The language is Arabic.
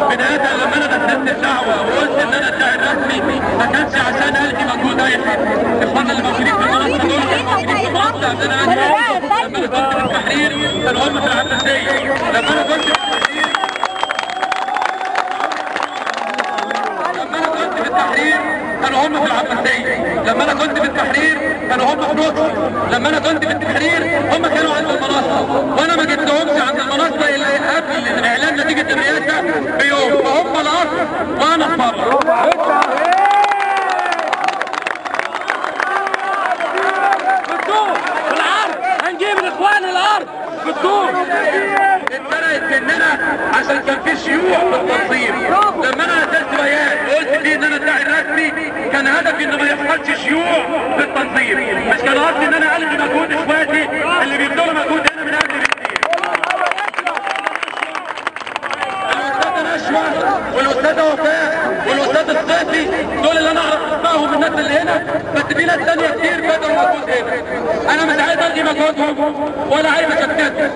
بداية لما انا دخلت الدعوة وقلت ان انا الداعي الرسمي ما كانش عشان القي مجهود اي حد. اخواننا اللي موجودين في المنصة دول موجودين في المنصة عندنا لما انا كنت في التحرير كانوا هم في العباسية، لما انا كنت في التحرير كانوا هم في العباسية، لما انا كنت في التحرير كانوا هم في نصر، لما انا كنت في التحرير هم كانوا عند المنصة، وانا ما جبتهمش عند المنصة الا قبل اعلان نتيجة الرئاسة بيوم، فهم الاصل وانا الفرع. هنجيب الاخوان الارض بالطول. اتفرقت مننا عشان كان في شيوع في التنظيم. لما انا نزلت بيان وقلت فيه ان انا الداعي الرسمي كان هدفي ان ما يحصلش شيوع في التنظيم، مش كان قصدي ان انا الغي مجهود اخواتي اللي بيبذلوا مجهود هنا من قبل بكتير. الاستاذه نشوى والاستاذه وفاء والاستاذ الصيفي دول اللي انا اعرف اسمائهم الناس اللي هنا، بس في ناس ثانيه كتير بذلوا مجهود هنا. انا مش عايز الغي مجهودهم ولا عايز اشتتهم.